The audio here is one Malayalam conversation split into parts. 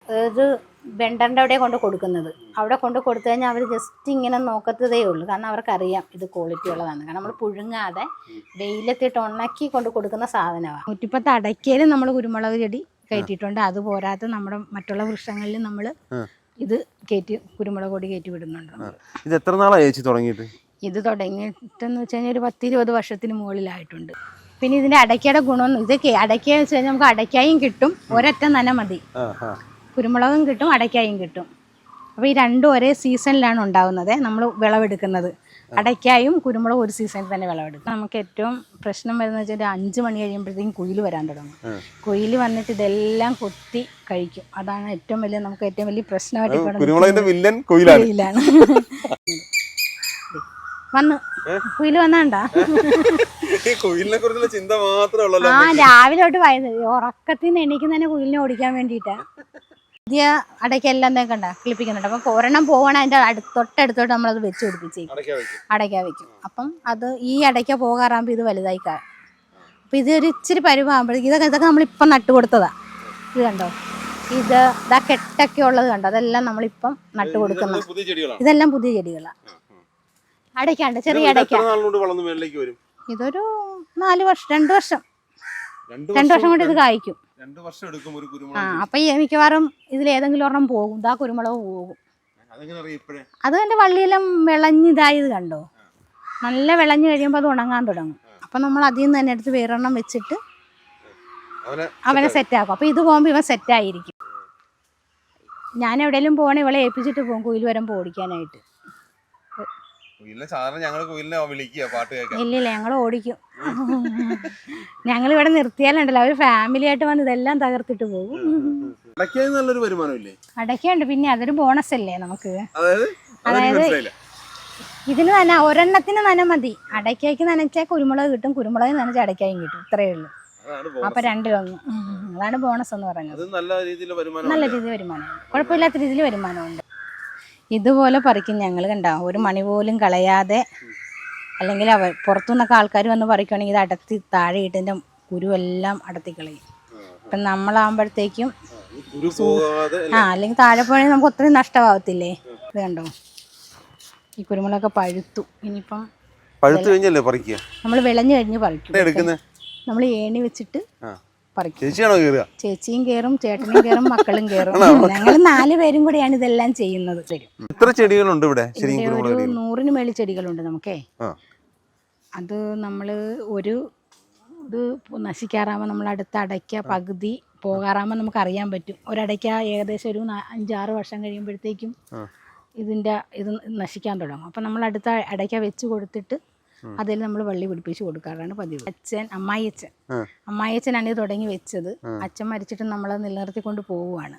ഒരു വെണ്ടറിൻ്റെ അവിടെ കൊണ്ട് കൊടുക്കുന്നത്. അവിടെ കൊണ്ട് കൊടുത്തു കഴിഞ്ഞാൽ അവർ ജസ്റ്റ് ഇങ്ങനെ നോക്കത്തതേ ഉള്ളൂ. കാരണം അവർക്കറിയാം ഇത് ക്വാളിറ്റി ഉള്ളതാണ്. കാരണം നമ്മൾ പുഴുങ്ങാതെ വെയിലത്തിട്ട് ഉണക്കി കൊണ്ട് കൊടുക്കുന്ന സാധനമാണ്. 110 അടയ്ക്കയിലും നമ്മൾ കുരുമുളക് ചെടി കയറ്റിയിട്ടുണ്ട്. അതുപോരാതെ നമ്മുടെ മറ്റുള്ള വൃക്ഷങ്ങളിൽ നമ്മൾ ഇത് കുരുമുളക് പൊടി കയറ്റി വിടുന്നുണ്ട്. ഇത് എത്ര നാളായി ചേച്ചി തുടങ്ങിയിട്ട്? ഇത് തുടങ്ങിയിട്ടെന്ന് വെച്ച് കഴിഞ്ഞാൽ ഒരു 10-20 വർഷത്തിന് മുകളിലായിട്ടുണ്ട്. പിന്നെ ഇതിൻ്റെ അടയ്ക്കയുടെ ഗുണം ഇതൊക്കെ അടയ്ക്ക വെച്ച് കഴിഞ്ഞാൽ നമുക്ക് അടയ്ക്കായും കിട്ടും, ഒരൊറ്റ നന മതി. കുരുമുളകും കിട്ടും, അടയ്ക്കായും കിട്ടും. അപ്പോൾ ഈ രണ്ടും ഒരേ സീസണിലാണ് ഉണ്ടാകുന്നത്. നമ്മൾ വിളവെടുക്കുന്നത് അടയ്ക്കായും കുരുമുളകും ഒരു സീസണിൽ തന്നെ വിളവെടുക്കും. നമുക്ക് ഏറ്റവും പ്രശ്നം വരുന്നത് വെച്ചാൽ 5 മണി കഴിയുമ്പോഴത്തേക്കും കുയിൽ വരാൻ തുടങ്ങും. കുയിൽ വന്നിട്ട് ഇതെല്ലാം കൊത്തി കഴിക്കും. അതാണ് ഏറ്റവും വലിയ നമുക്ക് ഏറ്റവും വലിയ പ്രശ്നമായിട്ട് കുയിലാണ്. വന്ന് കുയിൽ വന്നാണ്ടാ ആ രാവിലെ തൊട്ട് ഉറക്കത്തിൽ നിന്ന് എണീക്കുന്നതന്നെ കുയിലിനെ ഓടിക്കാൻ വേണ്ടിയിട്ടാ. പുതിയ അടയ്ക്കെല്ലാം കണ്ട കിളിപ്പിക്കുന്നുണ്ട്. അപ്പം ഒരെണ്ണം പോവാണ് അതിൻ്റെ തൊട്ടടുത്തോട്ട് നമ്മളത് വെച്ച് പിടിപ്പിച്ചേക്കും, അടയ്ക്ക വെക്കും. അപ്പം അത് ഈ അടയ്ക്ക പോകാറാകുമ്പോൾ ഇത് വലുതായി കാണും. അപ്പം ഇതൊരു ഇച്ചിരി പരുവാകുമ്പോഴേക്കും ഇതൊക്കെ നമ്മളിപ്പം നട്ടു കൊടുത്തതാ. ഇത് കണ്ടോ, ഇതാ കെട്ടൊക്കെ ഉള്ളത് കണ്ടോ, അതെല്ലാം നമ്മളിപ്പം നട്ടു കൊടുക്കുന്ന ഇതെല്ലാം പുതിയ ചെടികളാണ്. അടയ്ക്കാണ്ട് ചെറിയ അടയ്ക്ക ഇതൊരു 2 വർഷം കൊണ്ട് ഇത് കായ്ക്കും. അപ്പൊ മിക്കവാറും ഇതിലേതെങ്കിലും ഒരെണ്ണം പോകും. ഇതാ കുരുമുളക് പോകും. അത് എന്റെ വള്ളിയെല്ലാം വിളഞ്ഞിതായത് കണ്ടോ, നല്ല വിളഞ്ഞു കഴിയുമ്പോൾ അത് ഉണങ്ങാൻ തുടങ്ങും. അപ്പൊ നമ്മൾ അതിൽ നിന്ന് തന്നെ എടുത്ത് വേറെണ്ണം വെച്ചിട്ട് അവനെ സെറ്റാക്കും. അപ്പൊ ഇത് പോകുമ്പോ ഇവൻ സെറ്റായിരിക്കും. ഞാൻ എവിടെയെങ്കിലും പോകണേ ഇവളെ ഏൽപ്പിച്ചിട്ട് പോകും കുയിൽ വരുമ്പോ ഓടിക്കാനായിട്ട്. ഇല്ലില്ല, ഞങ്ങൾ ഓടിക്കും. ഞങ്ങൾ ഇവിടെ നിർത്തിയാലുണ്ടല്ലോ അവര് ഫാമിലി ആയിട്ട് വന്ന് ഇതെല്ലാം തകർത്തിട്ട് പോകും. അടയ്ക്കുണ്ട്. പിന്നെ അതൊരു ബോണസ് അല്ലേ നമുക്ക്. അതായത് ഇതിന് തന്നെ ഒരെണ്ണത്തിന് നന മതി. അടയ്ക്കയ്ക്ക് നനച്ചാൽ കുരുമുളക് കിട്ടും, കുരുമുളക് നനച്ചാൽ അടയ്ക്കായും കിട്ടും. ഇത്രയേ ഉള്ളൂ. അപ്പൊ രണ്ടിലൊന്ന്. അതാണ് ബോണസ് എന്ന് പറയുന്നത്. നല്ല രീതിയിൽ വരുമാനം, കുഴപ്പമില്ലാത്ത രീതിയിൽ വരുമാനമുണ്ട്. ഇതുപോലെ പറിക്കും ഞങ്ങൾ. കണ്ടോ, ഒരു മണി പോലും കളയാതെ. അല്ലെങ്കിൽ പുറത്തുനിന്നൊക്കെ ആൾക്കാർ വന്ന് പറിക്കുകയാണെങ്കിൽ ഇത് അടത്തി താഴെ ഇട്ടതിൻ്റെ കുരുവെല്ലാം അടത്തി കളയും. ഇപ്പം നമ്മളാകുമ്പോഴത്തേക്കും അല്ലെങ്കിൽ താഴെ പോയാൽ നമുക്ക് ഒത്തിരി നഷ്ടമാവത്തില്ലേ. ഇത് കണ്ടോ, ഈ കുരുമുളകൊക്കെ പഴുത്തു. ഇനിയിപ്പം നമ്മൾ വിളഞ്ഞു കഴിഞ്ഞ് പറിക്കും. നമ്മൾ ഏണി വെച്ചിട്ട് ചേച്ചിയും കേറും, ചേട്ടനും കേറും, മക്കളും കേറും. ഞങ്ങൾ 4 പേരും കൂടിയാണ് ഇതെല്ലാം ചെയ്യുന്നത്. എത്ര ചെടികളുണ്ട് ഇവിടെ? 100-ന് മേളിൽ ചെടികളുണ്ട് നമുക്കേ. അത് നമ്മൾ ഇത് നശിക്കാറാകുമ്പോൾ നമ്മൾ അടുത്ത അടയ്ക്ക പകുതി പോകാറാകുമ്പോൾ നമുക്ക് അറിയാൻ പറ്റും. ഒരടയ്ക്ക ഏകദേശം ഒരു 5-6 വർഷം കഴിയുമ്പോഴത്തേക്കും ഇത് നശിക്കാൻ തുടങ്ങും. അപ്പം നമ്മൾ അടുത്ത അടയ്ക്ക വെച്ച് കൊടുത്തിട്ട് അതിൽ നമ്മൾ വള്ളി പിടിപ്പിച്ച് കൊടുക്കാറാണ് പതിവ്. അമ്മായിയച്ഛനാണ് ഇത് തുടങ്ങി വെച്ചത്. അച്ഛൻ മരിച്ചിട്ട് നമ്മളത് നിലനിർത്തിക്കൊണ്ട് പോവുകയാണ്.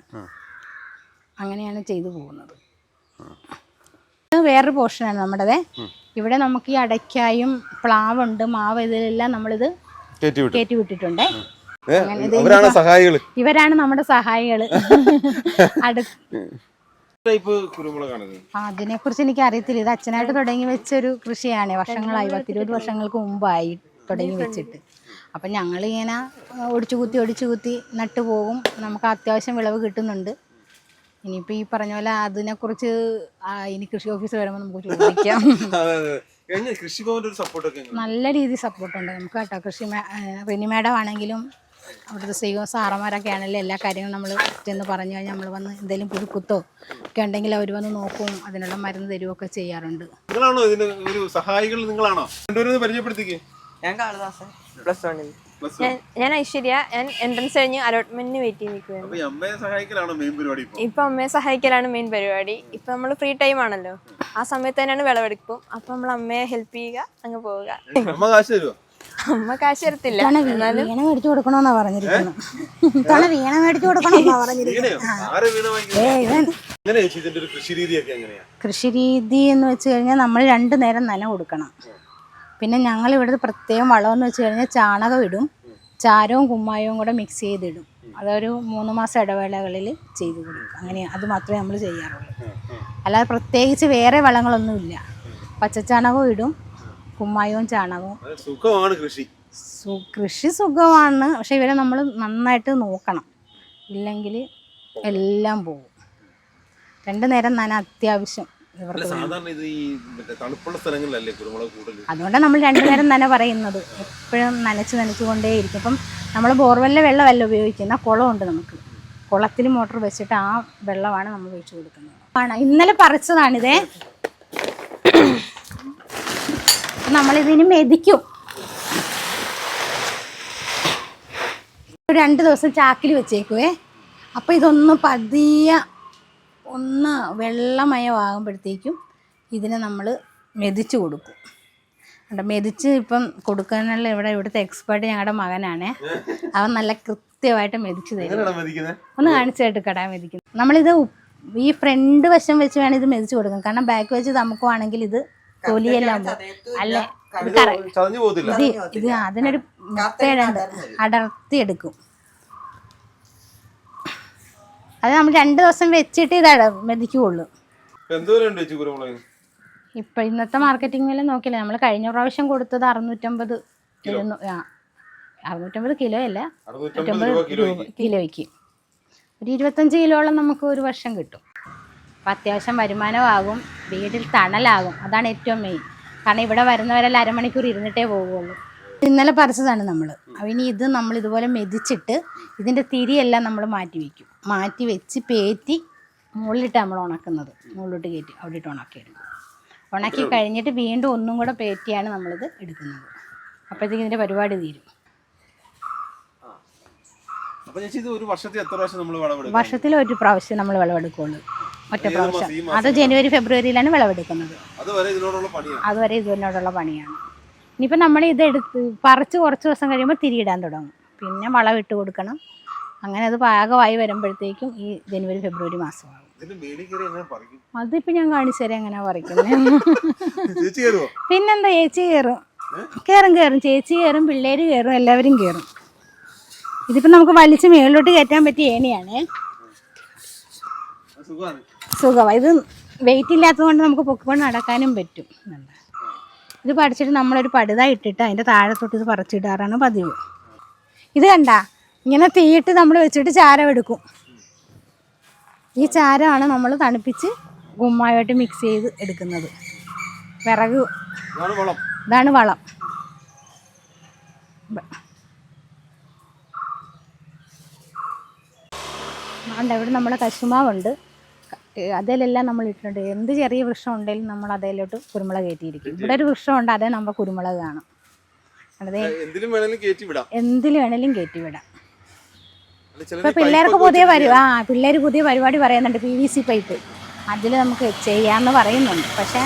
അങ്ങനെയാണ് ചെയ്തു പോകുന്നത്. വേറൊരു പോർഷനാണ് നമ്മുടേത്. ഇവിടെ നമുക്ക് ഈ അടയ്ക്കായും പ്ലാവുണ്ട്, മാവ്, ഇതിലെല്ലാം നമ്മളിത് കയറ്റി വിട്ടിട്ടുണ്ട്. ഇവരാണ് നമ്മുടെ സഹായികള്. അതിനെ കുറിച്ച് എനിക്ക് അറിയത്തില്ല. ഇത് അച്ഛനായിട്ട് തുടങ്ങി വെച്ചൊരു കൃഷിയാണ്. വർഷങ്ങളായി, 10-20 വർഷങ്ങൾക്ക് മുമ്പായി തുടങ്ങി വെച്ചിട്ട്. അപ്പം ഞങ്ങളിങ്ങനെ ഒടിച്ചു കുത്തി നട്ടു പോകും. നമുക്ക് അത്യാവശ്യം വിളവ് കിട്ടുന്നുണ്ട്. ഇനിയിപ്പോൾ ഈ പറഞ്ഞ പോലെ അതിനെക്കുറിച്ച് ഇനി കൃഷി ഓഫീസ് വരുമ്പോൾ നമുക്ക് ചോദിക്കാം. നല്ല രീതിയിൽ സപ്പോർട്ടുണ്ട് നമുക്ക് കേട്ടോ. റിനി മാഡം ആണെങ്കിലും അവിടുത്തെ സാറന്മാരൊക്കെ ആണെങ്കിലും എല്ലാ കാര്യങ്ങളും നമ്മൾ ചെന്ന് പറഞ്ഞു കഴിഞ്ഞാൽ നമ്മൾ വന്ന് എന്തെങ്കിലും പുഴുക്കുത്തോ ഒക്കെ ഉണ്ടെങ്കിൽ അവർ വന്ന് നോക്കും, അതിനുള്ള മരുന്ന് തരുമൊക്കെ ചെയ്യാറുണ്ട്. ഞാൻ ഐശ്വര്യ. ഞാൻ എൻട്രൻസ് കഴിഞ്ഞ് അലോട്ട്മെന്റിന് വെയിറ്റ് ചെയ്ത് നിൽക്കുകയാണ്. ഇപ്പൊ അമ്മയെ സഹായിക്കലാണ് മെയിൻ പരിപാടി. ഇപ്പൊ നമ്മൾ ഫ്രീ ടൈം ആണല്ലോ, ആ സമയത്ത് തന്നെയാണ് വിളവെടുക്കും. അപ്പൊ നമ്മൾ അമ്മയെ ഹെൽപ്പ് ചെയ്യുക, അങ്ങ് പോവുക. അമ്മ കാശ് തരത്തില്ല, വീണ മേടിച്ചു കൊടുക്കണമെന്നാ പറഞ്ഞിരിക്കുന്നു. കൃഷി രീതി എന്ന് വെച്ച് കഴിഞ്ഞാൽ നമ്മൾ 2 നേരം നന കൊടുക്കണം. പിന്നെ ഞങ്ങൾ ഇവിടെ പ്രത്യേകം വളമെന്ന് വെച്ച് കഴിഞ്ഞാൽ ചാണകം ഇടും, ചാരവും കുമ്മായവും കൂടെ മിക്സ് ചെയ്തിടും. അതൊരു 3 മാസം ഇടവേളകളിൽ ചെയ്ത് കൊടുക്കും. അങ്ങനെ അത് മാത്രമേ നമ്മൾ ചെയ്യാറുള്ളൂ. അല്ലാതെ പ്രത്യേകിച്ച് വേറെ വളങ്ങളൊന്നുമില്ല. പച്ചച്ചാണകവും ഇടും, കുമ്മായവും ചാണകവും. കൃഷി സുഖമാണ്. പക്ഷെ ഇവരെ നമ്മൾ നന്നായിട്ട് നോക്കണം. ഇല്ലെങ്കിൽ എല്ലാം പോകും. 2 നേരം നന അത്യാവശ്യം ഇവർക്ക് വേണം. സാധാരണ ഇത് ഈ തണുപ്പുള്ള സ്ഥലങ്ങളിലല്ലേ കുരുമുളക് കൂടുതൽ. അതുകൊണ്ടാണ് നമ്മൾ 2 നേരം നന പറയുന്നത്. എപ്പോഴും നനച്ചുകൊണ്ടേയിരിക്കും. ഇപ്പം നമ്മൾ ബോർവെല്ലിലെ വെള്ളമല്ല ഉപയോഗിക്കുന്ന, കുളമുണ്ട് നമുക്ക്. കുളത്തിൽ മോട്ടർ വെച്ചിട്ട് ആ വെള്ളമാണ് നമ്മൾ ഒഴിച്ചു കൊടുക്കുന്നത്. ഇന്നലെ പറിച്ചതാണിതേ. നമ്മളിതിന് മെതിക്കും. 2 ദിവസം ചാക്കിൽ വെച്ചേക്കുവേ. അപ്പോൾ ഇതൊന്ന് പതിയെ ഒന്ന് വെള്ളമയമാകുമ്പോഴത്തേക്കും ഇതിനെ നമ്മൾ മെതിച്ച് കൊടുക്കും. മെതിച്ച് ഇപ്പം കൊടുക്കാനുള്ള ഇവിടുത്തെ എക്സ്പേർട്ട് ഞങ്ങളുടെ മകനാണ്. അവൻ നല്ല കൃത്യമായിട്ട് മെതിച്ച് തരും. ഒന്ന് കാണിച്ചു കേട്ട് മെതിക്കുന്നത്. നമ്മളിത് ഈ ഫ്രണ്ട് വശം വെച്ച് വേണം ഇത് മെതിച്ച് കൊടുക്കാം. കാരണം ബാക്ക് വെച്ച് നമുക്കുവാണെങ്കിൽ ഇത് തൊലിയെല്ലാം അല്ലേ, ഇത് അതിനൊരു മെത്തേഡുണ്ട്, അടർത്തിയെടുക്കും. അത് നമ്മൾ 2 ദിവസം വെച്ചിട്ട് ഇത് മെതിക്കുള്ളൂ. ഇപ്പം ഇന്നത്തെ മാർക്കറ്റിംഗ് വില നോക്കില്ല. നമ്മൾ കഴിഞ്ഞ പ്രാവശ്യം കൊടുത്തത് 650 കിലോ അല്ല, 650 കിലോയ്ക്ക് ഒരു 25 കിലോളം നമുക്ക് ഒരു വർഷം കിട്ടും. അപ്പം അത്യാവശ്യം വരുമാനമാകും, വീട്ടിൽ തണലാകും. അതാണ് ഏറ്റവും മെയിൻ. കാരണം ഇവിടെ വരുന്നവരെല്ലാം അരമണിക്കൂർ ഇരുന്നിട്ടേ പോകുള്ളൂ. ഇന്നലെ പറിച്ചതാണ് നമ്മൾ. ഇനി ഇത് നമ്മൾ ഇതുപോലെ മെതിച്ചിട്ട് ഇതിൻ്റെ തിരിയെല്ലാം നമ്മൾ മാറ്റി വെച്ച് പേറ്റി മുകളിലിട്ട് നമ്മൾ ഉണക്കുന്നത്. മുകളിലോട്ട് കയറ്റി അവിടെ ഇട്ട് ഉണക്കിയെടുക്കും. ഉണക്കി കഴിഞ്ഞിട്ട് വീണ്ടും ഒന്നും കൂടെ പേറ്റിയാണ് നമ്മളിത് എടുക്കുന്നത്. അപ്പോഴത്തേക്ക് ഇതിൻ്റെ പരിപാടി തീരും. വർഷത്തിൽ ഒരു പ്രാവശ്യം നമ്മൾ വിളവെടുക്കുള്ളൂ, ഒറ്റ പ്രാവശ്യം. അത് ജനുവരി ഫെബ്രുവരിയിലാണ് വിളവെടുക്കുന്നത്. അതുവരെ ഇതിനോടുള്ള പണിയാണ്. ഇനിയിപ്പോൾ നമ്മൾ ഇതെടുത്ത് പറിച്ച് കുറച്ച് ദിവസം കഴിയുമ്പോൾ തിരിയിടാൻ തുടങ്ങും. പിന്നെ വളമിട്ട് കൊടുക്കണം. അങ്ങനെ അത് പാകമായി വരുമ്പോഴത്തേക്കും ഈ ജനുവരി ഫെബ്രുവരി മാസമാകും. അതിപ്പോൾ ഞാൻ കാണിച്ചു തരാം എങ്ങനെയാ പറിക്കുന്നത്. പിന്നെന്താ, ചേച്ചി കയറും ചേച്ചി കയറും, പിള്ളേർ കയറും, എല്ലാവരും കയറും. ഇതിപ്പോൾ നമുക്ക് വലിച്ച് മേളിലോട്ട് കയറ്റാൻ പറ്റിയ ഏണിയാണ്. സുഖമാണ്. ഇത് വെയിറ്റ് ഇല്ലാത്തത് കൊണ്ട് നമുക്ക് പൊക്കിക്കൊണ്ട് നടക്കാനും പറ്റും. ഇത് പഠിച്ചിട്ട് നമ്മളൊരു പടുത ഇട്ടിട്ട് അതിൻ്റെ താഴത്തോട്ട് ഇത് പറിച്ചിടാറാണ് പതിവ്. ഇത് കണ്ട ഇങ്ങനെ തീയിട്ട് നമ്മൾ വെച്ചിട്ട് ചാരം എടുക്കും. ഈ ചാരമാണ് നമ്മൾ തണുപ്പിച്ച് ഗുമ്മായിട്ട് മിക്സ് ചെയ്ത് എടുക്കുന്നത്. വിറക്, ഇതാണ് വളം. ഇവിടെ നമ്മളെ കശുമാവുണ്ട്, അതിലെല്ലാം നമ്മൾ ഇട്ടിട്ടുണ്ട്. എന്ത് ചെറിയ വൃക്ഷം ഉണ്ടെങ്കിലും നമ്മൾ അതിലോട്ട് കുരുമുളക് കയറ്റിയിരിക്കും. ഇവിടെ ഒരു വൃക്ഷമുണ്ട്, അതേ നമ്മൾ കുരുമുളക് കാണും. അതെ, എന്തിലും വേണേലും കയറ്റിവിടാം. ഇപ്പൊ പിള്ളേർക്ക് പുതിയ പരിപാടി പറയുന്നുണ്ട്, PVC പൈപ്പ്. അതിൽ നമുക്ക് ചെയ്യാമെന്ന് പറയുന്നുണ്ട്. പക്ഷെ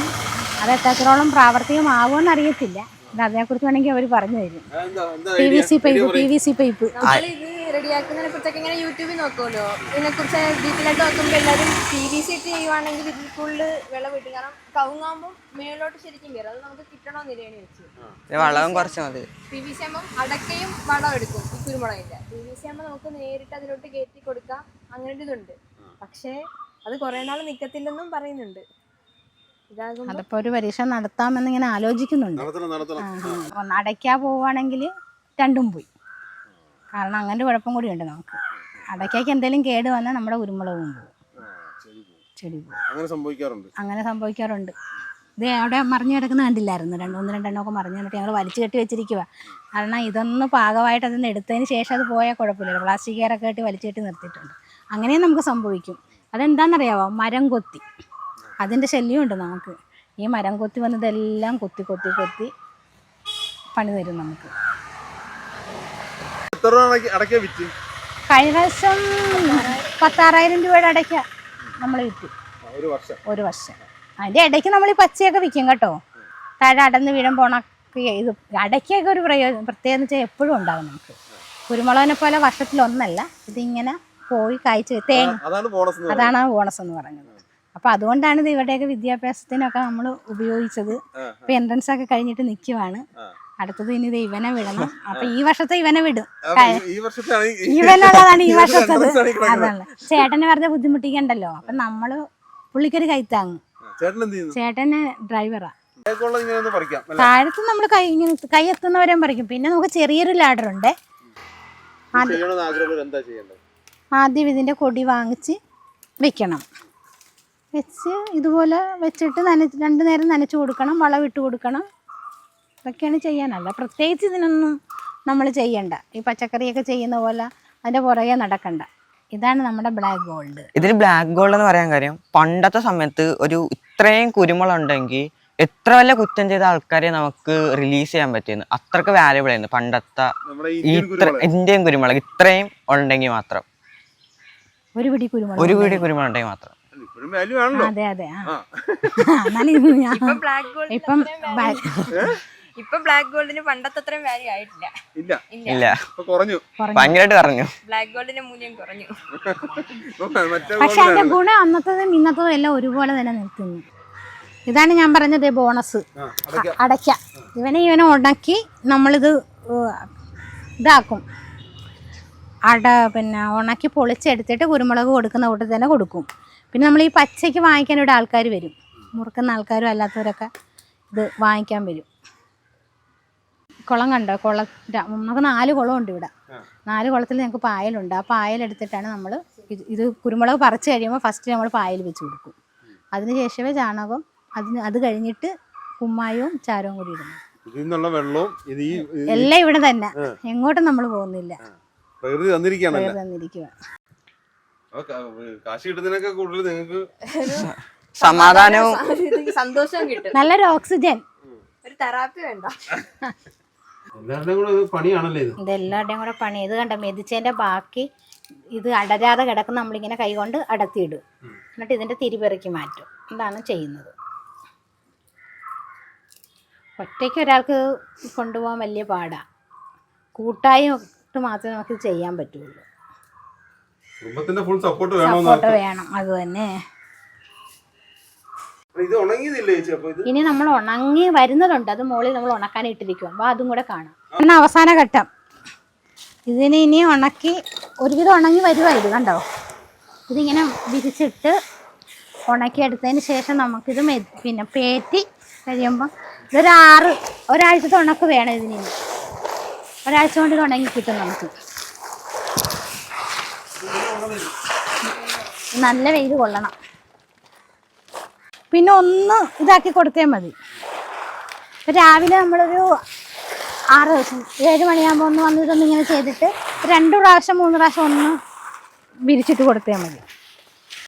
അത് എത്രത്തോളം പ്രാവർത്തികമാകുമെന്ന് അറിയത്തില്ല. അതിനെക്കുറിച്ച് വേണമെങ്കിൽ അവർ പറഞ്ഞു തരും. PVC പൈപ്പ് റെഡിയാക്കുന്നതിനെ കുറിച്ചൊക്കെ ഇങ്ങനെ യൂട്യൂബിൽ നോക്കുമല്ലോ. ഇതിനെക്കുറിച്ച് ഡീറ്റെയിലായിട്ട് നോക്കുമ്പോൾ എല്ലാവരും PVC ഇട്ട് ചെയ്യുവാണെങ്കിൽ ഇതിൽ കൂടുതൽ വിളവ് കിട്ടും. കാരണം കവുങ്ങാകുമ്പോൾ മേലോട്ട് ശരിക്കും കയറും. അത് നമുക്ക് കിട്ടണമെന്നില്ലേണി വെച്ച് വളവും കുറച്ച് മതി. PVC ആകുമ്പോൾ അടക്കയും വളം എടുക്കും. ഈ കുരുമുളകിൻ്റെ PVC ആകുമ്പോൾ നമുക്ക് നേരിട്ട് അതിലോട്ട് കയറ്റി കൊടുക്കാം. അങ്ങനെ ഒരു ഇതുണ്ട്. പക്ഷേ അത് കുറേ നാൾ നിൽക്കത്തില്ലെന്നും പറയുന്നുണ്ട്. അതിപ്പോൾ ഒരു പരീക്ഷ നടത്താമെന്നിങ്ങനെ ആലോചിക്കുന്നുണ്ട്. അടയ്ക്കാ പോവുകയാണെങ്കിൽ രണ്ടും പോയി. കാരണം അങ്ങനെ ഒരു കുഴപ്പം കൂടിയുണ്ട് നമുക്ക്. അടയ്ക്കയ്ക്ക് എന്തെങ്കിലും കേട് വന്നാൽ നമ്മുടെ കുരുമുളകും പോകും, ചെടി പോകും. അങ്ങനെ സംഭവിക്കാറുണ്ട്. ഇത് അവിടെ മറിഞ്ഞു കിടക്കുന്ന കണ്ടില്ലായിരുന്നു, രണ്ടെണ്ണമൊക്കെ മറിഞ്ഞു കിടന്നിട്ട് ഞങ്ങൾ വലിച്ചു കെട്ടി വെച്ചിരിക്കുക. കാരണം ഇതൊന്ന് പാകമായിട്ട് അതിന് എടുത്തതിന് ശേഷം അത് പോയാൽ കുഴപ്പമില്ല. പ്ലാസ്റ്റിക് കെയറൊക്കെ കെട്ടി വലിച്ചു കെട്ടി നിർത്തിയിട്ടുണ്ട്. അങ്ങനെയും നമുക്ക് സംഭവിക്കും. അതെന്താണെന്നറിയാമോ? മരം കൊത്തി, അതിൻ്റെ ശല്യമുണ്ട് നമുക്ക്. ഈ മരം കൊത്തി വന്നതെല്ലാം കൊത്തി പണി തരും നമുക്ക്. കഴിഞ്ഞ പ്രാവശ്യം 16,000 രൂപയുടെ അടയ്ക്ക നമ്മൾ വിറ്റു ഒരു വർഷം. അതിൻ്റെ ഇടയ്ക്ക് നമ്മൾ ഈ പച്ചയൊക്കെ വിൽക്കും കേട്ടോ. താഴെ അടന്ന് വീഴും ഉണക്കി. ഇത് അടയ്ക്കൊക്കെ ഒരു പ്രത്യേകത വെച്ചാൽ എപ്പോഴും ഉണ്ടാകും നമുക്ക്. കുരുമുളകിനെ പോലെ വർഷത്തിലൊന്നല്ല, ഇതിങ്ങനെ പോയി കായ്ച്ച് തേങ്ങ, അതാണ് ബോണസ് എന്ന് പറയുന്നത്. അപ്പം അതുകൊണ്ടാണ് ഇത് ഇവരുടെയൊക്കെ വിദ്യാഭ്യാസത്തിനൊക്കെ നമ്മൾ ഉപയോഗിച്ചത്. ഇപ്പം എൻട്രൻസ് ഒക്കെ കഴിഞ്ഞിട്ട് നിൽക്കുവാണ്. അടുത്തത് ഇനി ഇത് ഇവനെ വിടണം. അപ്പൊ ഈ വർഷത്തെ ഇവനെ വിടും. ഇവനുള്ളതാണ് ഈ വർഷത്തത്. അതാണ് ചേട്ടനെ വെറുതെ ബുദ്ധിമുട്ടിക്കണ്ടല്ലോ. അപ്പൊ നമ്മള് പുള്ളിക്കൊരു കൈത്താങ്ങ്. ചേട്ടന് ഡ്രൈവറാ. താഴത്ത് നമ്മൾ കൈ എത്തുന്നവരെയും പറിക്കും. പിന്നെ നമുക്ക് ചെറിയൊരു ലാഡർ ഉണ്ട്. ആദ്യം ഇതിൻ്റെ കൊടി വാങ്ങിച്ച് വെക്കണം. വെച്ച് ഇതുപോലെ വെച്ചിട്ട് 2 നേരം നനച്ച് കൊടുക്കണം, വളമിട്ട് കൊടുക്കണം. ഇതൊക്കെയാണ് ചെയ്യാനല്ല, പ്രത്യേകിച്ച് ഇതിനൊന്നും നമ്മൾ ചെയ്യണ്ട. ഈ പച്ചക്കറിയൊക്കെ ചെയ്യുന്ന പോലെ അതിൻ്റെ പുറകെ നടക്കണ്ട. ഇതാണ് നമ്മുടെ ബ്ലാക്ക് ഗോൾഡ്. ഇതിൽ ബ്ലാക്ക് ഗോൾഡ് എന്ന് പറയാൻ കാര്യം, പണ്ടത്തെ സമയത്ത് ഒരു ഇത്രയും കുരുമുളക് ഉണ്ടെങ്കിൽ എത്ര വലിയ കുറ്റം ചെയ്ത ആൾക്കാരെ നമുക്ക് റിലീസ് ചെയ്യാൻ പറ്റിയെന്ന്. അത്രക്ക് വാല്യുബിൾ ആയിരുന്നു പണ്ടത്തെ ഇന്ത്യൻ കുരുമുളക്. ഇത്രയും ഉണ്ടെങ്കിൽ മാത്രം, ഒരു പിടി കുരുമുളക് ഉണ്ടെങ്കിൽ മാത്രം. അതെ അതെ. എന്നാലും ഇപ്പം ബ്ലാക്ക് ഗോൾഡിന് പണ്ടത്തെ അത്രയും വാല്യൂ ആയിട്ടില്ല. ഇല്ല, ഭയങ്കരമായിട്ട് കുറഞ്ഞു. ബ്ലാക്ക് ഗോൾഡിന്റെ മൂല്യം കുറഞ്ഞു. പക്ഷെ അതിന്റെ ഗുണം അന്നത്തതും ഇന്നത്തതും എല്ലാം ഒരുപോലെ തന്നെ നിൽക്കുന്നു. ഇതാണ് ഞാൻ പറഞ്ഞത് ബോണസ്. അടയ്ക്ക ഇവനെ ഉണക്കി നമ്മളിത് ഇതാക്കും. പിന്നെ ഉണക്കി പൊളിച്ചെടുത്തിട്ട് കുരുമുളക് കൊടുക്കുന്ന കൂട്ടത്തിൽ തന്നെ കൊടുക്കും. പിന്നെ നമ്മൾ ഈ പച്ചയ്ക്ക് വാങ്ങിക്കാൻ ഇവിടെ ആൾക്കാർ വരും. മുറുക്കുന്ന ആൾക്കാരും അല്ലാത്തവരൊക്കെ ഇത് വാങ്ങിക്കാൻ വരും. കുളം കണ്ടോ? നമുക്ക് 4 കുളമുണ്ട് ഇവിടെ. 4 കുളത്തിൽ ഞങ്ങൾക്ക് പായലുണ്ട്. ആ പായലെടുത്തിട്ടാണ് നമ്മൾ ഇത് കുരുമുളക് പറിച്ച് കഴിയുമ്പോൾ ഫസ്റ്റ് നമ്മൾ പായൽ വെച്ച് കൊടുക്കും. അതിന് ശേഷമേ ചാണകം, അത് കഴിഞ്ഞിട്ട് കുമ്മായവും ചാരവും കൂടി ഇടുന്നു. എല്ലാം ഇവിടെ തന്നെ, എങ്ങോട്ടും നമ്മൾ പോകുന്നില്ല. തന്നിരിക്കുക. സമാധാനവും സന്തോഷവും കിട്ടും. നല്ലൊരു ഓക്സിജൻ. ഒരു തെറാപ്പി വേണ്ട. ഇതെല്ലാവരുടെയും കൂടെ പണി. ഇത് കണ്ട മെതിച്ചതിന്റെ ബാക്കി ഇത് അടരാതെ കിടക്കുന്ന നമ്മളിങ്ങനെ കൈകൊണ്ട് അടത്തിയിടും. എന്നിട്ട് ഇതിന്റെ തിരിപിറക്കി മാറ്റും. ഇതാണ് ചെയ്യുന്നത്. ഒറ്റയ്ക്ക് ഒരാൾക്ക് കൊണ്ടുപോകാൻ വലിയ പാടാ. കൂട്ടായി മാത്രമേ നമുക്ക് ചെയ്യാൻ പറ്റുള്ളൂ. സപ്പോർട്ട് വേണം. അത് തന്നെ. ഇനി നമ്മൾ ഉണങ്ങി വരുന്നതുണ്ട്. അത് മുകളിൽ നമ്മൾ ഉണക്കാൻ ഇട്ടിരിക്കും. അപ്പോൾ അതും കൂടെ കാണാം. എന്നാൽ അവസാന ഘട്ടം. ഇതിനെ ഇനി ഉണക്കി ഒരുവിധം ഉണങ്ങി വരുവാ. ഇത് കണ്ടോ? ഇതിങ്ങനെ വിരിച്ചിട്ട് ഉണക്കിയെടുത്തതിന് ശേഷം നമുക്കിത് പിന്നെ പേറ്റി കഴിയുമ്പോൾ ഒരാഴ്ചത്തെ ഉണക്ക് വേണം ഇതിന്. ഒരാഴ്ച കൊണ്ട് ഇത് ഉണങ്ങി കിട്ടും നമുക്ക്. നല്ല വെയിൽ കൊള്ളണം. പിന്നെ ഒന്ന് ഇതാക്കി കൊടുത്താൽ മതി. രാവിലെ നമ്മളൊരു 6 ദിവസം 7 മണിയാകുമ്പോൾ ഒന്ന് വന്നിട്ടൊന്ന് ഇങ്ങനെ ചെയ്തിട്ട് 2 പ്രാവശ്യം 3 പ്രാവശ്യം ഒന്ന് വിരിച്ചിട്ട് കൊടുത്താൽ മതി.